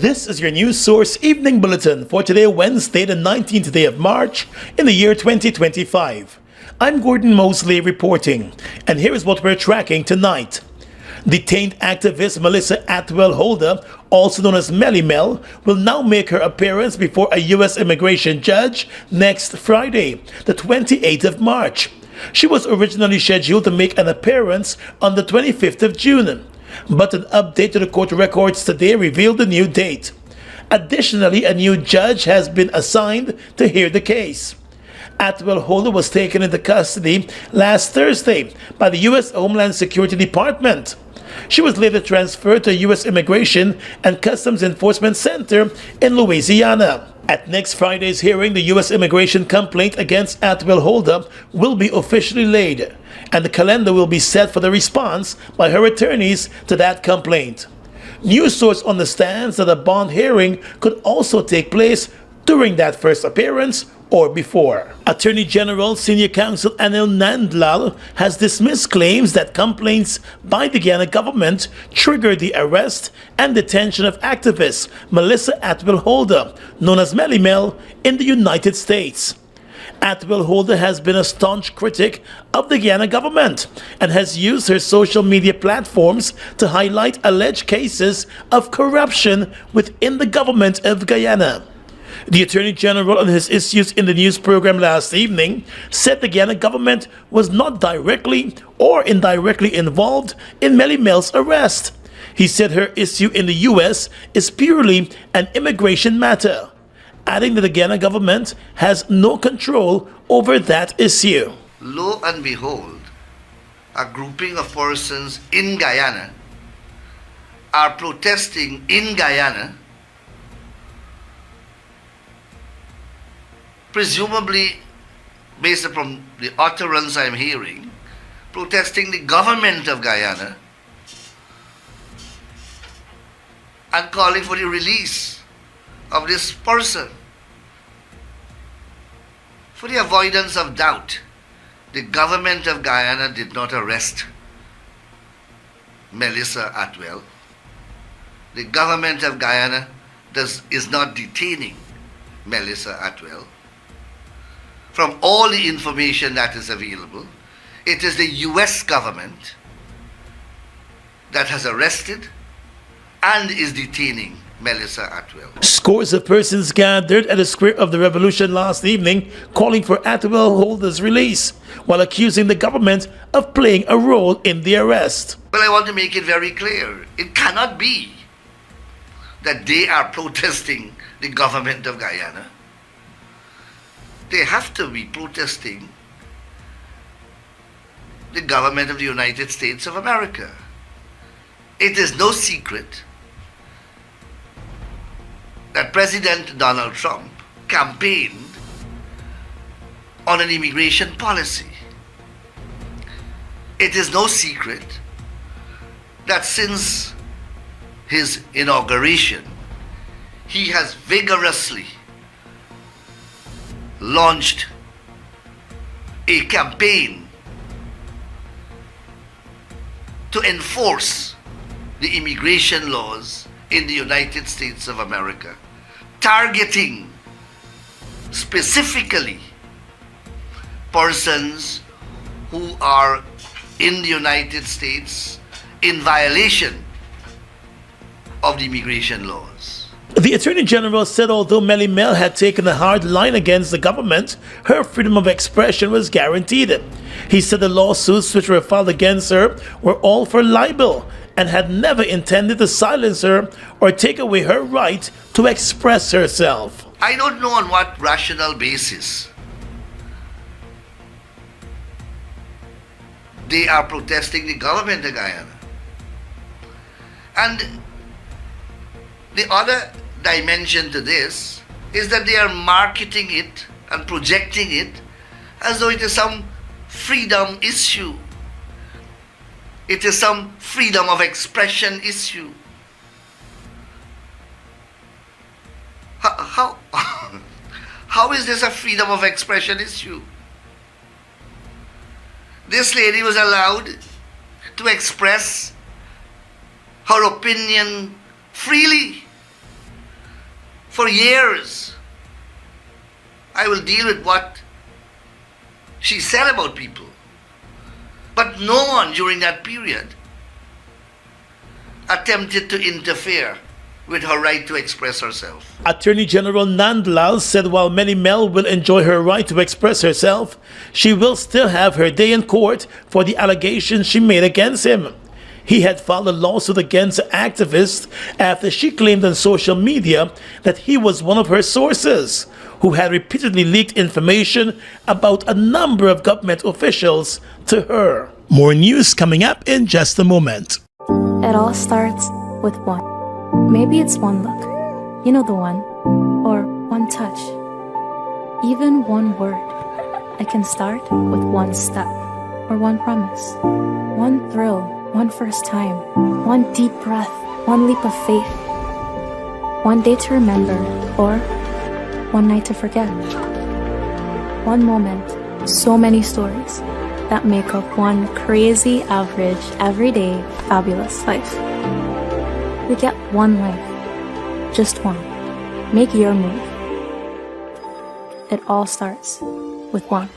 This is your news source evening bulletin for today, Wednesday, the 19th day of March in the year 2025. I'm Gordon Mosley reporting, and here is what we're tracking tonight. Detained activist Melissa Atwell Holder, also known as Melly, will now make her appearance before a U.S. immigration judge next Friday, the 28th of March. She was originally scheduled to make an appearance on the 25th of June, but an update to the court records today revealed the new date. Additionally, a new judge has been assigned to hear the case. Atwell Holder was taken into custody last Thursday by the U.S. Homeland Security Department. She was later transferred to a U.S. Immigration and Customs Enforcement Center in Louisiana. At next Friday's hearing, the U.S. immigration complaint against Atwell Holder will be officially laid, and the calendar will be set for the response by her attorneys to that complaint. News source understands that a bond hearing could also take place during that first appearance or before. Attorney General Senior Counsel Anil Nandlal has dismissed claims that complaints by the Guyana government triggered the arrest and detention of activist Melissa Atwell Holder, known as Melly, in the United States. Atwell Holder has been a staunch critic of the Guyana government and has used her social media platforms to highlight alleged cases of corruption within the government of Guyana. The Attorney General, on his issues in the news program last evening, said the Guyana government was not directly or indirectly involved in Melly's arrest. He said her issue in the U.S. is purely an immigration matter, adding that the Guyana government has no control over that issue. Lo and behold, a grouping of persons in Guyana are protesting in Guyana, presumably based upon the utterance I'm hearing, protesting the government of Guyana and calling for the release of this person. For the avoidance of doubt, the government of Guyana did not arrest Melissa Atwell. The government of Guyana is not detaining Melissa Atwell. From all the information that is available, it is the U.S. government that has arrested and is detaining Melissa Atwell. Scores of persons gathered at the Square of the Revolution last evening calling for Atwell Holder's release, while accusing the government of playing a role in the arrest. Well, I want to make it very clear. It cannot be that they are protesting the government of Guyana. They have to be protesting the government of the United States of America. It is no secret that President Donald Trump campaigned on an immigration policy. It is no secret that since his inauguration, he has vigorously launched a campaign to enforce the immigration laws in the United States of America, targeting specifically persons who are in the United States in violation of the immigration laws. The Attorney General said although Melly had taken a hard line against the government, her freedom of expression was guaranteed. He said the lawsuits which were filed against her were all for libel and had never intended to silence her or take away her right to express herself. I don't know on what rational basis they are protesting the government of Guyana. And the other dimension to this is that they are marketing it and projecting it as though it is some freedom issue. It is some freedom of expression issue. How is this a freedom of expression issue? This lady was allowed to express her opinion freely. For years, I will deal with what she said about people. But no one during that period attempted to interfere with her right to express herself. Attorney General Nandlal said while Melly will enjoy her right to express herself, she will still have her day in court for the allegations she made against him. He had filed a lawsuit against the activist after she claimed on social media that he was one of her sources, who had repeatedly leaked information about a number of government officials to her. More news coming up in just a moment. It all starts with one. Maybe it's one look, you know the one, or one touch, even one word. It can start with one step, or one promise, one thrill, one first time, one deep breath, one leap of faith, one day to remember, or one night to forget. One moment, so many stories that make up one crazy, average, everyday, fabulous life. We get one life, just one. Make your move. It all starts with one.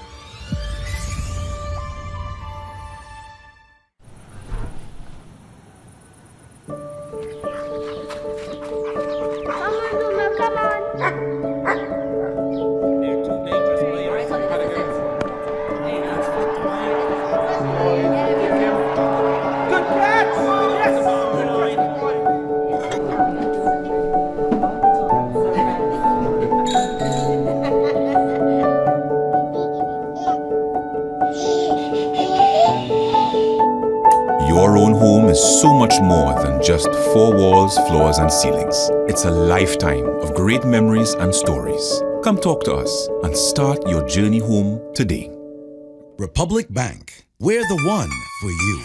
Your own home is so much more than just four walls, floors, and ceilings. It's a lifetime of great memories and stories. Come talk to us and start your journey home today. Republic Bank, we're the one for you.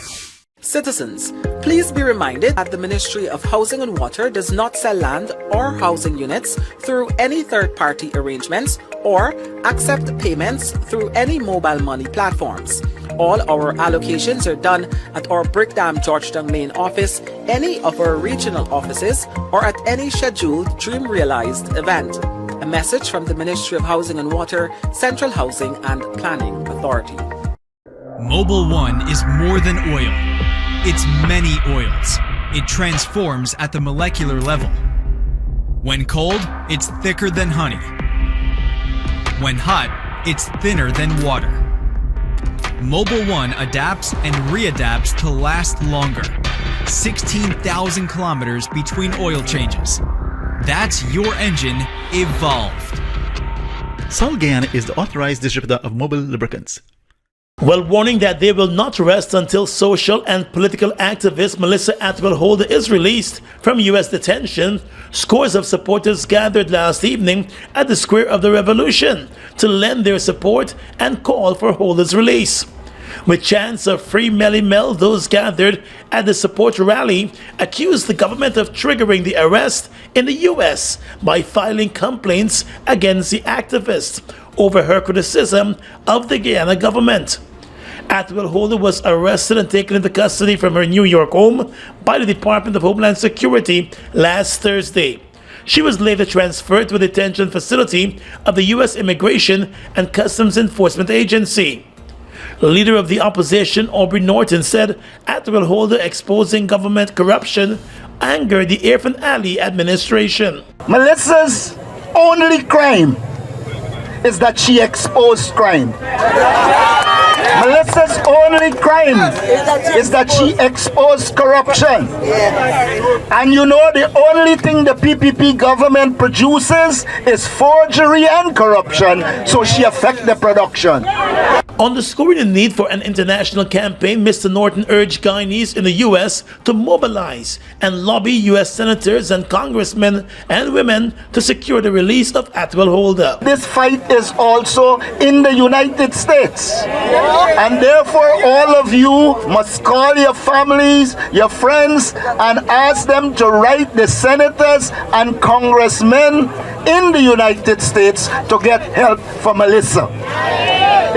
Citizens, please be reminded that the Ministry of Housing and Water does not sell land or housing units through any third-party arrangements or accept payments through any mobile money platforms. All our allocations are done at our Brickdam Georgetown main office, any of our regional offices, or at any scheduled Dream Realized event. A message from the Ministry of Housing and Water, Central Housing and Planning Authority. Mobil One is more than oil. It's many oils. It transforms at the molecular level. When cold, it's thicker than honey. When hot, it's thinner than water. Mobil One adapts and readapts to last longer. 16,000 kilometers between oil changes. That's your engine evolved. Sol Guyana is the authorized distributor of Mobil lubricants. Well, warning that they will not rest until social and political activist Melissa Atwell Holder is released from U.S. detention. Scores of supporters gathered last evening at the Square of the Revolution to lend their support and call for Holder's release. With chants of Free Melly, those gathered at the support rally accused the government of triggering the arrest in the U.S. by filing complaints against the activist over her criticism of the Guyana government. Atwell Holder was arrested and taken into custody from her New York home by the Department of Homeland Security last Thursday. She was later transferred to a detention facility of the U.S. Immigration and Customs Enforcement Agency. Leader of the opposition, Aubrey Norton, said Atwell Holder exposing government corruption angered the Irfan Ali administration. Melissa's only crime is that she exposed crime. Melissa's only crime is that she exposed corruption. And you know, the only thing the PPP government produces is forgery and corruption, so she affects the production. Underscoring the need for an international campaign, Mr. Norton urged Guyanese in the U.S. to mobilize and lobby U.S. senators and congressmen and women to secure the release of Atwell Holder. This fight is also in the United States. And therefore, all of you must call your families, your friends, and ask them to write the senators and congressmen in the United States to get help for Melissa.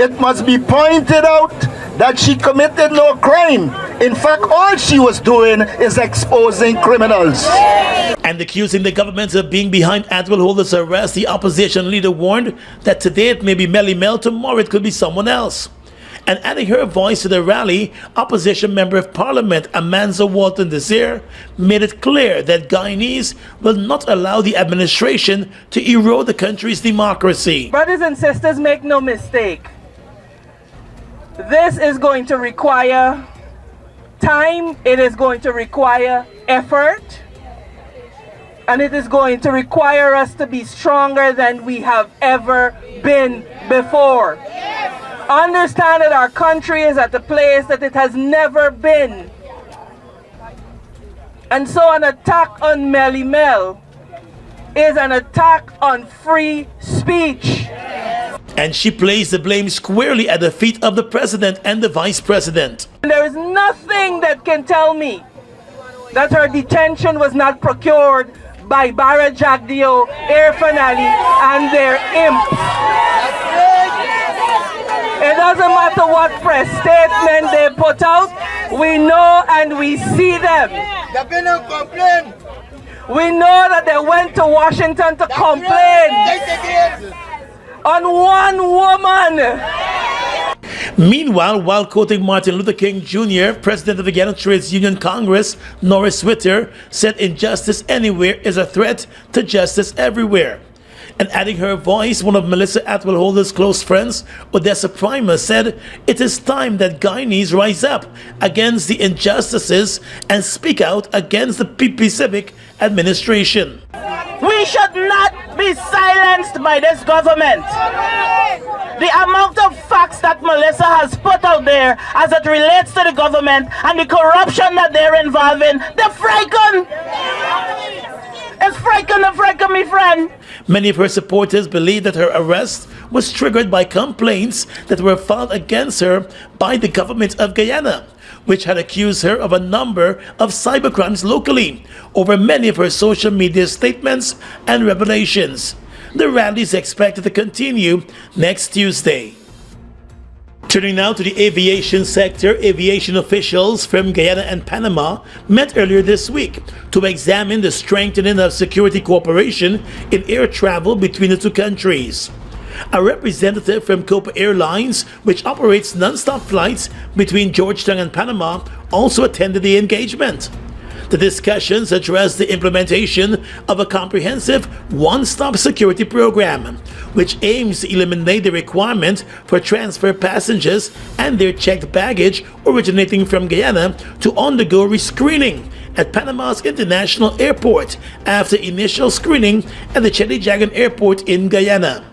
It must be pointed out that she committed no crime In fact, all she was doing is exposing criminals. And accusing the government of being behind Atwell Holder's arrest, the opposition leader warned that today it may be Melly Mel, tomorrow it could be someone else. And adding her voice to the rally, opposition member of parliament Amanza Walton Desir made it clear that Guyanese will not allow the administration to erode the country's democracy. Brothers and sisters, make no mistake. This is going to require time, it is going to require effort, and it is going to require us to be stronger than we have ever been before. Understand that our country is at a place that it has never been. And so an attack on Melly Mel is an attack on free speech. And she placed the blame squarely at the feet of the president and the vice president. There is nothing that can tell me that her detention was not procured by Barra Jagdeo, Air Fanali, and their imps. It doesn't matter what press statement they put out, we know and we see them. We know that they went to Washington to complain on one woman. Meanwhile, while quoting Martin Luther King Jr., president of the Guyana Trades Union Congress, Norris Witter, said injustice anywhere is a threat to justice everywhere. And adding her voice, one of Melissa Atwell Holder's close friends, Odessa Primer, said it is time that Guyanese rise up against the injustices and speak out against the Pacific administration. We should not be silenced by this government. The amount of facts that Melissa has put out there as it relates to the government and the corruption that they're involved in, they're frightened. It's frightened, me friend. Many of her supporters believe that her arrest was triggered by complaints that were filed against her by the government of Guyana, which had accused her of a number of cybercrimes locally over many of her social media statements and revelations. The rally is expected to continue next Tuesday. Turning now to the aviation sector, aviation officials from Guyana and Panama met earlier this week to examine the strengthening of security cooperation in air travel between the two countries. A representative from Copa Airlines, which operates non-stop flights between Georgetown and Panama, also attended the engagement. The discussions addressed the implementation of a comprehensive one-stop security program, which aims to eliminate the requirement for transfer passengers and their checked baggage originating from Guyana to undergo rescreening at Panama's International Airport after initial screening at the Cheddi-Jagan Airport in Guyana.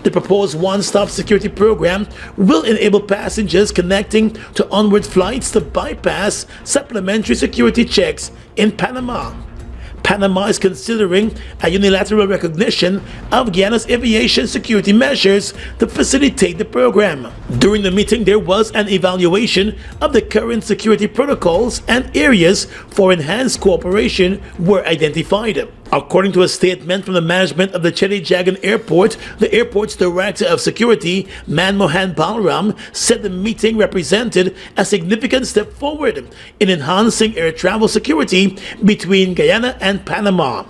The proposed one-stop security program will enable passengers connecting to onward flights to bypass supplementary security checks in Panama. Panama is considering a unilateral recognition of Guyana's aviation security measures to facilitate the program. During the meeting, there was an evaluation of the current security protocols, and areas for enhanced cooperation were identified. According to a statement from the management of the Cheddi-Jagan Airport, the airport's Director of Security, Manmohan Balram, said the meeting represented a significant step forward in enhancing air travel security between Guyana and Panama.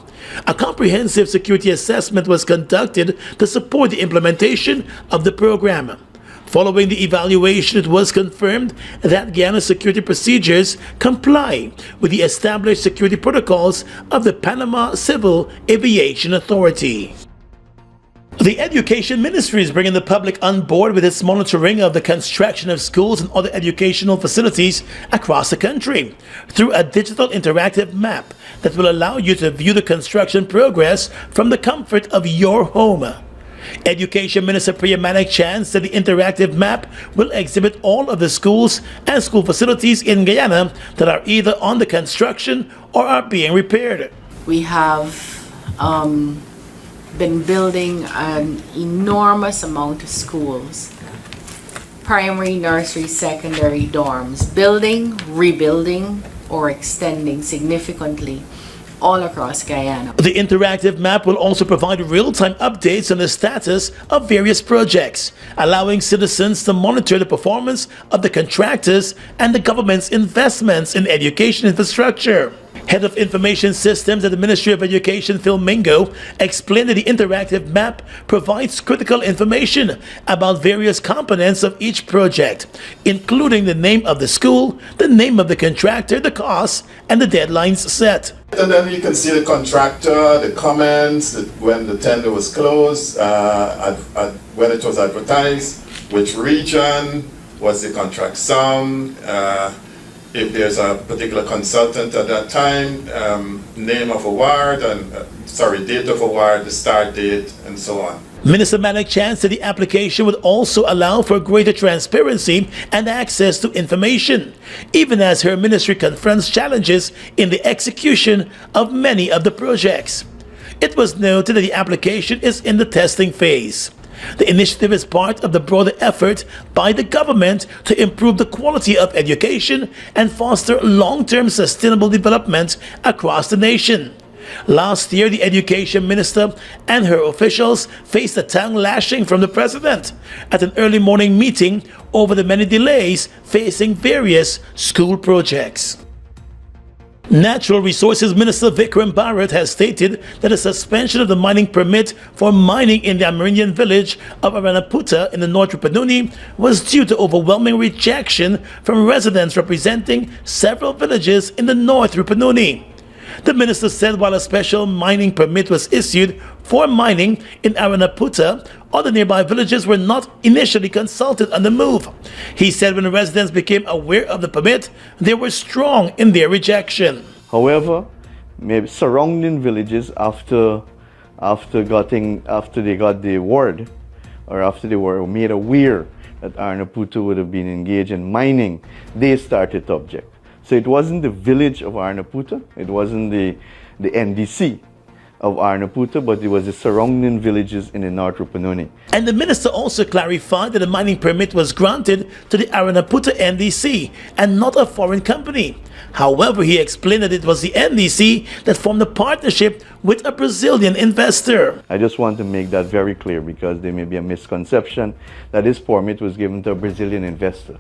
A comprehensive security assessment was conducted to support the implementation of the program. Following the evaluation, it was confirmed that Guyana's security procedures comply with the established security protocols of the Panama Civil Aviation Authority. The Education Ministry is bringing the public on board with its monitoring of the construction of schools and other educational facilities across the country through a digital interactive map that will allow you to view the construction progress from the comfort of your home. Education Minister Priya Manik Chan said the interactive map will exhibit all of the schools and school facilities in Guyana that are either under construction or are being repaired. We have been building an enormous amount of schools, primary, nursery, secondary, dorms, building, rebuilding, or extending significantly all across Guyana. The interactive map will also provide real-time updates on the status of various projects, allowing citizens to monitor the performance of the contractors and the government's investments in education infrastructure. Head of Information Systems at the Ministry of Education, Phil Mingo, explained that the interactive map provides critical information about various components of each project, including the name of the school, the name of the contractor, the costs, and the deadlines set. And then you can see the contractor, the comments, when the tender was closed, when it was advertised, which region, was the contract sum, if there's a particular consultant at that time, name of award, and date of award, the start date, and so on. Minister Malik Chan said the application would also allow for greater transparency and access to information, even as her ministry confronts challenges in the execution of many of the projects. It was noted that the application is in the testing phase. The initiative is part of the broader effort by the government to improve the quality of education and foster long-term sustainable development across the nation. Last year, the education minister and her officials faced a tongue lashing from the president at an early morning meeting over the many delays facing various school projects. Natural Resources Minister Vikram Bharat has stated that a suspension of the mining permit for mining in the Amerindian village of Aranaputa in the North Rupununi was due to overwhelming rejection from residents representing several villages in the North Rupununi. The minister said while a special mining permit was issued for mining in Aranaputa, other nearby villages were not initially consulted on the move. He said when residents became aware of the permit, they were strong in their rejection. However, maybe surrounding villages after they got the word, or after they were made aware that Aranaputa would have been engaged in mining, they started to object. So it wasn't the village of Aranaputa, it wasn't the NDC of Aranaputa, but it was the surrounding villages in the North Rupununi. And the minister also clarified that the mining permit was granted to the Aranaputa NDC and not a foreign company. However, he explained that it was the NDC that formed a partnership with a Brazilian investor. I just want to make that very clear because there may be a misconception that this permit was given to a Brazilian investor.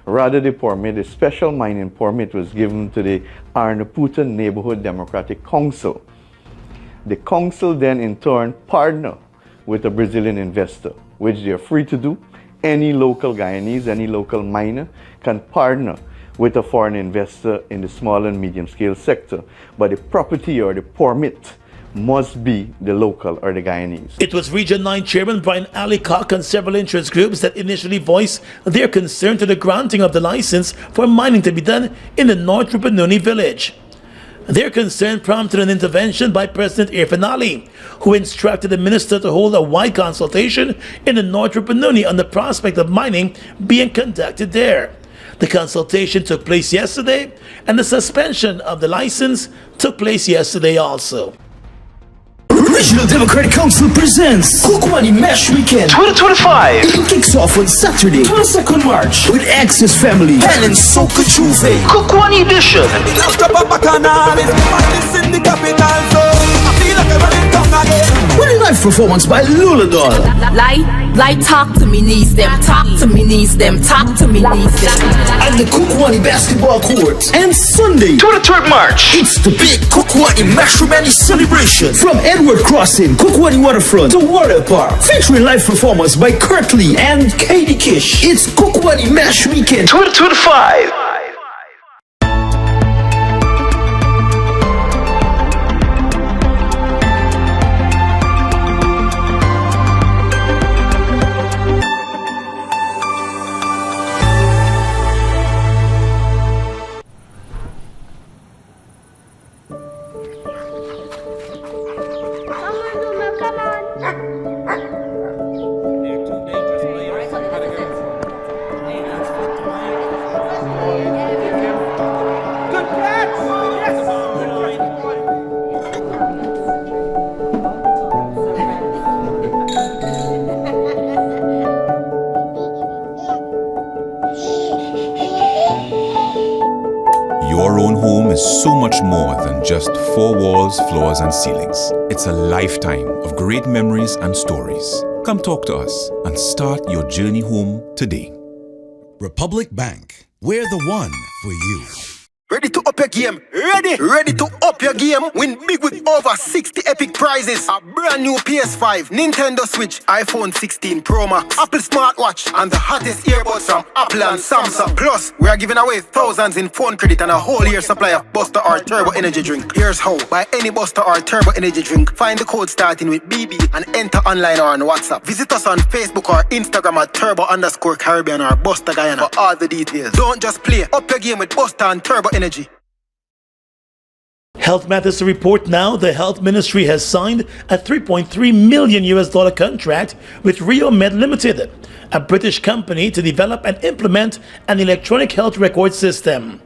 Rather, the special mining permit was given to the Aranaputa Neighborhood Democratic Council. The council then in turn partnered with a Brazilian investor, which they are free to do. Any local Guyanese, any local miner can partner with a foreign investor in the small and medium scale sector. But the property or the permit must be the local or the Guyanese. It was Region 9 Chairman Brian Allicock and several interest groups that initially voiced their concern to the granting of the license for mining to be done in the North Rupununi village. Their concern prompted an intervention by President Irfan Ali, who instructed the minister to hold a wide consultation in the North Rupununi on the prospect of mining being conducted there. The consultation took place yesterday, and the suspension of the license took place yesterday also. Regional Democratic Council presents Kukwani Mesh Weekend 2025. It kicks off on Saturday, 22nd March with Access Family and Soka Chuve Kukwani Edition. With a live performance by Luladol. Light, talk to me, needs them, talk to me, needs them, talk to me, needs them. At the Kukwani Basketball Court. And Sunday, 23rd March, it's the big Kukwani Mashramani celebration from Edward Crossing, Kukwani Waterfront to Water Park, featuring live performance by Kurt Lee and Katie Kish. It's Kukwani Mesh Weekend 2025. Your own home is so much more than just four walls, floors, and ceilings. It's a lifetime of great memories and stories. Come talk to us and start your journey home today. Republic Bank, we're the one for you. Ready to up your game? Ready to up your game? Win big with over 60 epic prizes. A brand new PS5, Nintendo Switch, iPhone 16 Pro Max, Apple smartwatch, and the hottest earbuds from Apple and Samsung. Plus, we are giving away thousands in phone credit and a whole year supply of Buster or Turbo Energy drink. Here's how. Buy any Buster or Turbo Energy drink, find the code starting with BB and enter online or on WhatsApp. Visit us on Facebook or Instagram at Turbo_Caribbean or Buster Guyana for all the details. Don't just play. Up your game with Buster and Turbo Energy. Health Matters to report now. The Health Ministry has signed a $3.3 million contract with Rio Med Limited, a British company, to develop and implement an electronic health record system.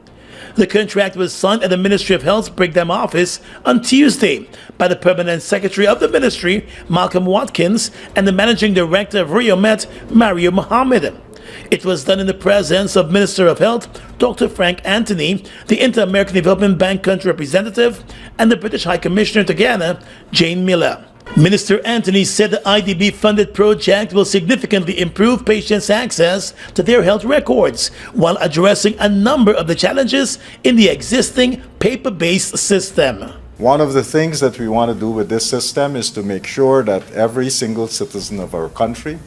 The contract was signed at the Ministry of Health's Brigham office on Tuesday by the Permanent Secretary of the Ministry, Malcolm Watkins, and the Managing Director of Rio Med, Mario Mohammed. It was done in the presence of Minister of Health, Dr. Frank Anthony, the Inter-American Development Bank country representative, and the British High Commissioner to Guyana, Jane Miller. Minister Anthony said the IDB-funded project will significantly improve patients' access to their health records while addressing a number of the challenges in the existing paper-based system. One of the things that we want to do with this system is to make sure that every single citizen of our country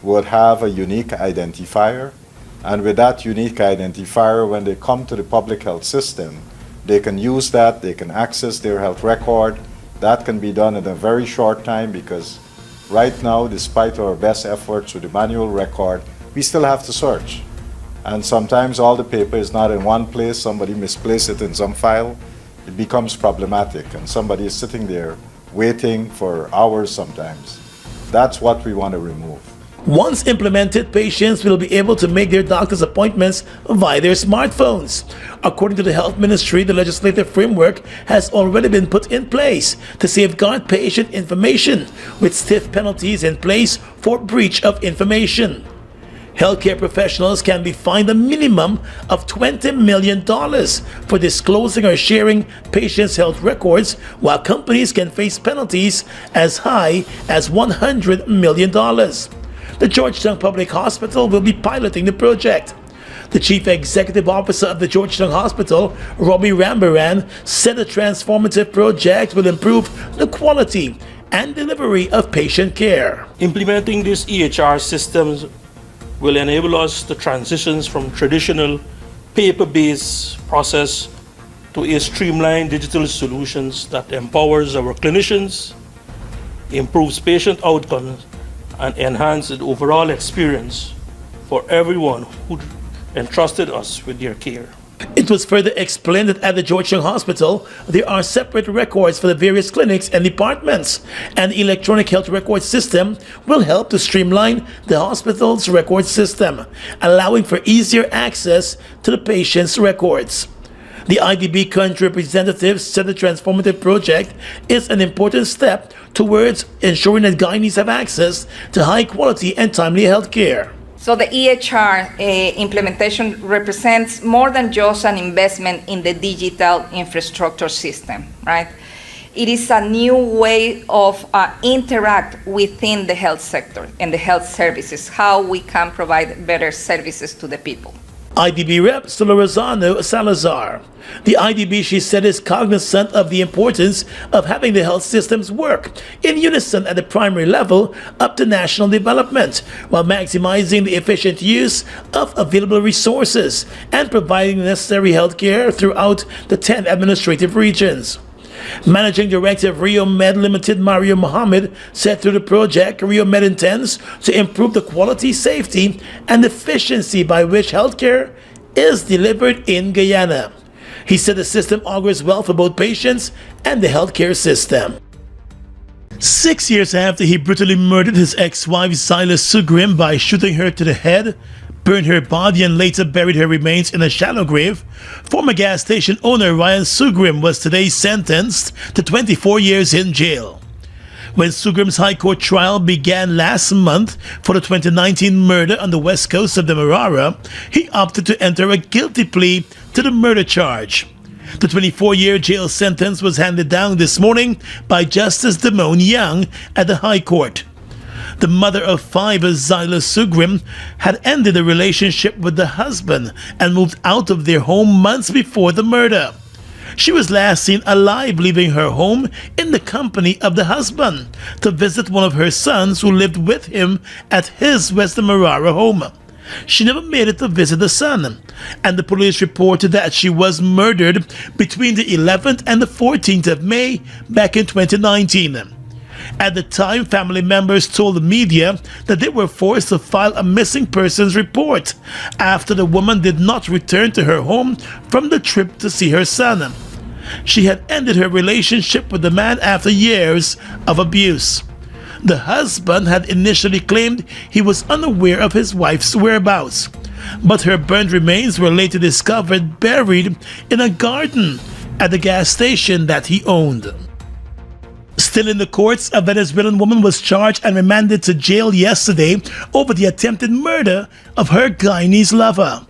would have a unique identifier, and with that unique identifier, when they come to the public health system, they can use that, they can access their health record. That can be done in a very short time, because right now, despite our best efforts with the manual record, we still have to search. And sometimes all the paper is not in one place, somebody misplaced it in some file, it becomes problematic, and somebody is sitting there waiting for hours sometimes. That's what we want to remove. Once implemented, patients will be able to make their doctor's appointments via their smartphones. According to the Health Ministry, the legislative framework has already been put in place to safeguard patient information, with stiff penalties in place for breach of information. Healthcare professionals can be fined a minimum of $20 million for disclosing or sharing patients' health records, while companies can face penalties as high as $100 million. The Georgetown Public Hospital will be piloting the project. The Chief Executive Officer of the Georgetown Hospital, Robbie Rambaran, said the transformative project will improve the quality and delivery of patient care. Implementing these EHR systems will enable us to transition from traditional paper-based process to a streamlined digital solutions that empowers our clinicians, improves patient outcomes, and enhance the overall experience for everyone who entrusted us with their care. It was further explained that at the Georgetown Hospital, there are separate records for the various clinics and departments, and the electronic health record system will help to streamline the hospital's record system, allowing for easier access to the patient's records. The IDB country representative said the transformative project is an important step towards ensuring that Guyanese have access to high quality and timely health care. So the EHR implementation represents more than just an investment in the digital infrastructure system, right? It is a new way of interact within the health sector and the health services, how we can provide better services to the people. IDB Rep Solorzano Salazar. The IDB, she said, is cognizant of the importance of having the health systems work in unison at the primary level up to national development, while maximizing the efficient use of available resources and providing the necessary health care throughout the 10 administrative regions. Managing Director of Rio Med Limited, Mario Mohammed, said through the project, Rio Med intends to improve the quality, safety, and efficiency by which healthcare is delivered in Guyana. He said the system augurs well for both patients and the healthcare system. 6 years after he brutally murdered his ex-wife Silas Sugrim by shooting her to the head, burned her body, and later buried her remains in a shallow grave, former gas station owner Ryan Sugrim was today sentenced to 24 years in jail. When Sugrim's High Court trial began last month for the 2019 murder on the west coast of Demerara, he opted to enter a guilty plea to the murder charge. The 24-year jail sentence was handed down this morning by Justice Damone Young at the High Court. The mother of 5, Zyla Sugrim, had ended a relationship with the husband and moved out of their home months before the murder. She was last seen alive leaving her home in the company of the husband to visit one of her sons who lived with him at his West Demerara home. She never made it to visit the son, and the police reported that she was murdered between the 11th and the 14th of May back in 2019. At the time, family members told the media that they were forced to file a missing persons report after the woman did not return to her home from the trip to see her son. She had ended her relationship with the man after years of abuse. The husband had initially claimed he was unaware of his wife's whereabouts, but her burned remains were later discovered buried in a garden at the gas station that he owned. Still in the courts, a Venezuelan woman was charged and remanded to jail yesterday over the attempted murder of her Guyanese lover.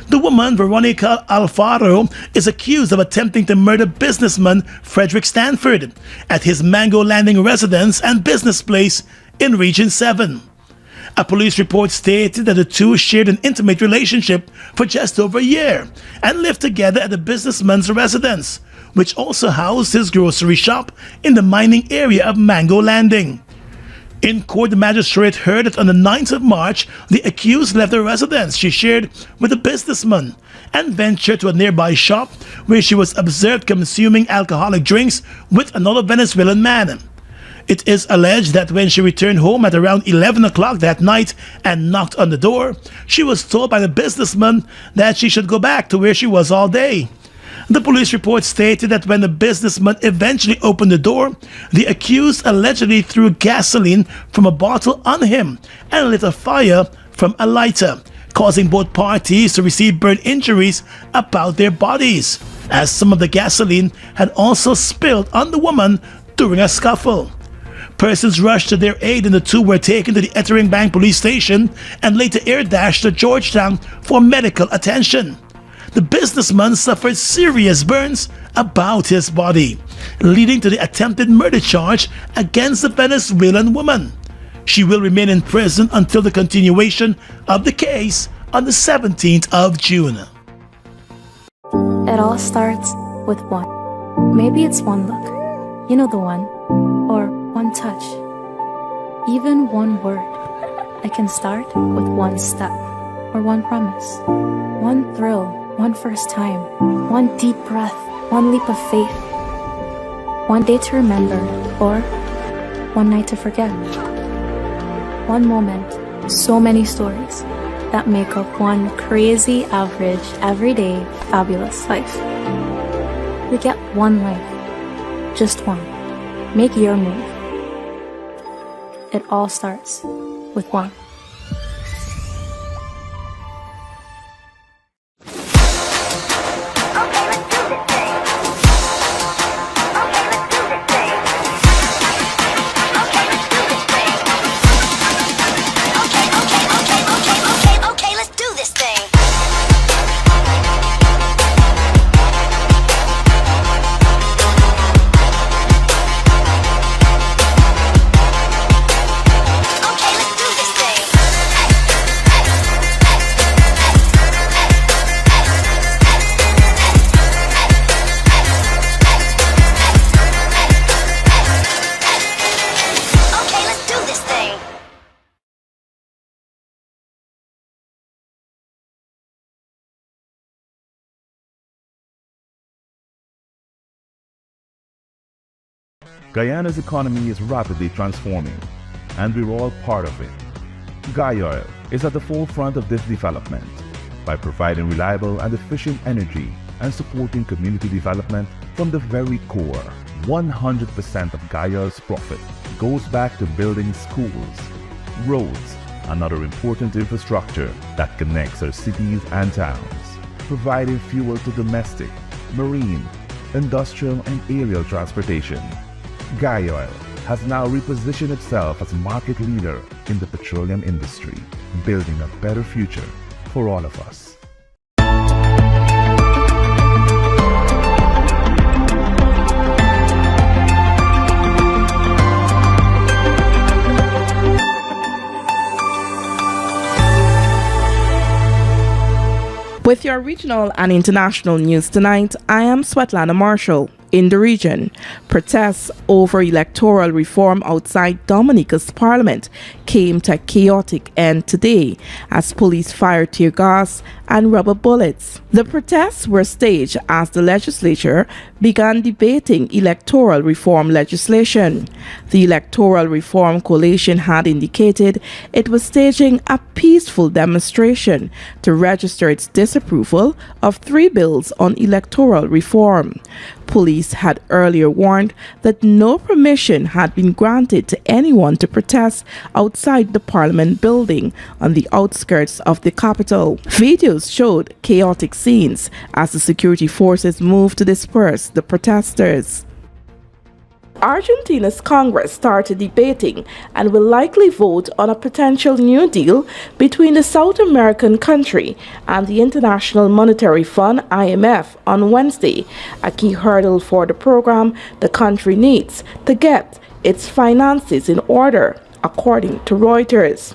The woman, Veronica Alfaro, is accused of attempting to murder businessman Frederick Stanford at his Mango Landing residence and business place in Region 7. A police report stated that the two shared an intimate relationship for just over a year and lived together at the businessman's residence, which also housed his grocery shop in the mining area of Mango Landing. In court, the magistrate heard that on the 9th of March, the accused left the residence she shared with the businessman and ventured to a nearby shop where she was observed consuming alcoholic drinks with another Venezuelan man. It is alleged that when she returned home at around 11 o'clock that night and knocked on the door, she was told by the businessman that she should go back to where she was all day. The police report stated that when the businessman eventually opened the door, the accused allegedly threw gasoline from a bottle on him and lit a fire from a lighter, causing both parties to receive burn injuries about their bodies, as some of the gasoline had also spilled on the woman during a scuffle. Persons rushed to their aid and the two were taken to the Ettering Bank police station and later air dashed to Georgetown for medical attention. The businessman suffered serious burns about his body, leading to the attempted murder charge against the Venezuelan woman. She will remain in prison until the continuation of the case on the 17th of June. It all starts with one. Maybe it's one look, you know the one, or one touch, even one word. I can start with one step, or one promise, one thrill, one first time, one deep breath, one leap of faith, one day to remember, or one night to forget. One moment, so many stories that make up one crazy, average, everyday, fabulous life. We get one life, just one. Make your move. It all starts with one. Guyana's economy is rapidly transforming, and we're all part of it. Guyoil is at the forefront of this development by providing reliable and efficient energy and supporting community development from the very core. 100% of Guyoil's profit goes back to building schools, roads, and other important infrastructure that connects our cities and towns, providing fuel to domestic, marine, industrial, and aerial transportation. Guyoil has now repositioned itself as a market leader in the petroleum industry, building a better future for all of us. With your regional and international news tonight, I am Svetlana Marshall. In the region, protests over electoral reform outside Dominica's parliament came to a chaotic end today as police fired tear gas and rubber bullets. The protests were staged as the legislature began debating electoral reform legislation. The Electoral Reform Coalition had indicated it was staging a peaceful demonstration to register its disapproval of 3 bills on electoral reform. Police had earlier warned that no permission had been granted to anyone to protest outside the Parliament building on the outskirts of the capital. Videos showed chaotic scenes as the security forces moved to disperse the protesters. Argentina's Congress started debating and will likely vote on a potential new deal between the South American country and the International Monetary Fund (IMF) on Wednesday, a key hurdle for the program the country needs to get its finances in order, according to Reuters.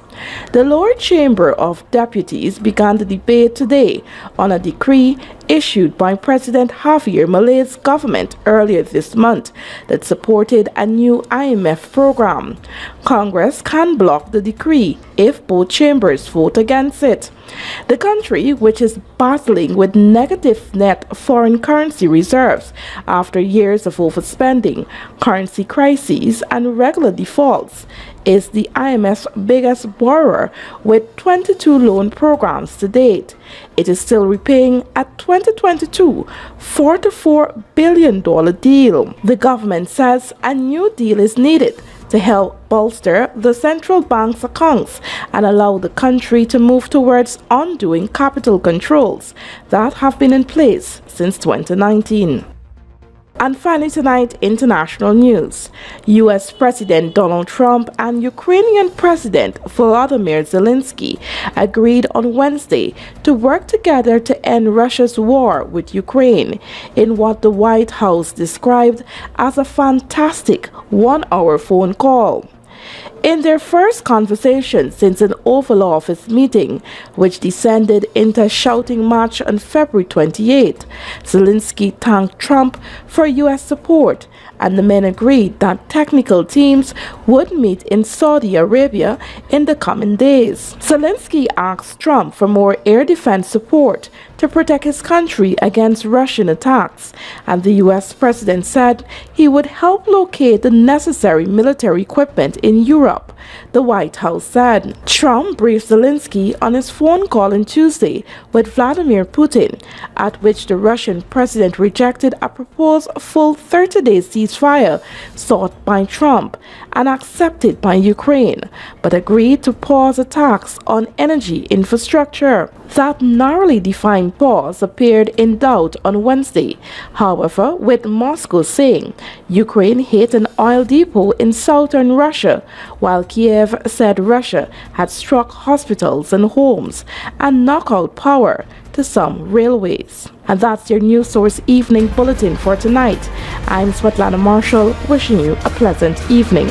The lower chamber of deputies began the debate today on a decree issued by President Javier Milei's government earlier this month that supported a new IMF program. Congress can block the decree if both chambers vote against it. The country, which is battling with negative net foreign currency reserves after years of overspending, currency crises, and regular defaults, is the IMF's biggest borrower with 22 loan programs to date. It is still repaying a 2022 $44 billion deal. The government says a new deal is needed to help bolster the central bank's accounts and allow the country to move towards undoing capital controls that have been in place since 2019. And finally tonight, international news. U.S. President Donald Trump and Ukrainian President Volodymyr Zelensky agreed on Wednesday to work together to end Russia's war with Ukraine in what the White House described as a fantastic one-hour phone call. In their first conversation since an Oval Office meeting, which descended into a shouting match on February 28, Zelensky thanked Trump for U.S. support, and the men agreed that technical teams would meet in Saudi Arabia in the coming days. Zelensky asked Trump for more air defense support to protect his country against Russian attacks, and the U.S. president said he would help locate the necessary military equipment in Europe, the White House said. Trump briefed Zelensky on his phone call on Tuesday with Vladimir Putin, at which the Russian president rejected a proposed full 30-day ceasefire sought by Trump and accepted by Ukraine, but agreed to pause attacks on energy infrastructure. That narrowly defined pause appeared in doubt on Wednesday, however, with Moscow saying Ukraine hit an oil depot in southern Russia, while Kiev said Russia had struck hospitals and homes and knocked out power to some railways. And that's your News Source Evening Bulletin for tonight. I'm Svetlana Marshall, wishing you a pleasant evening.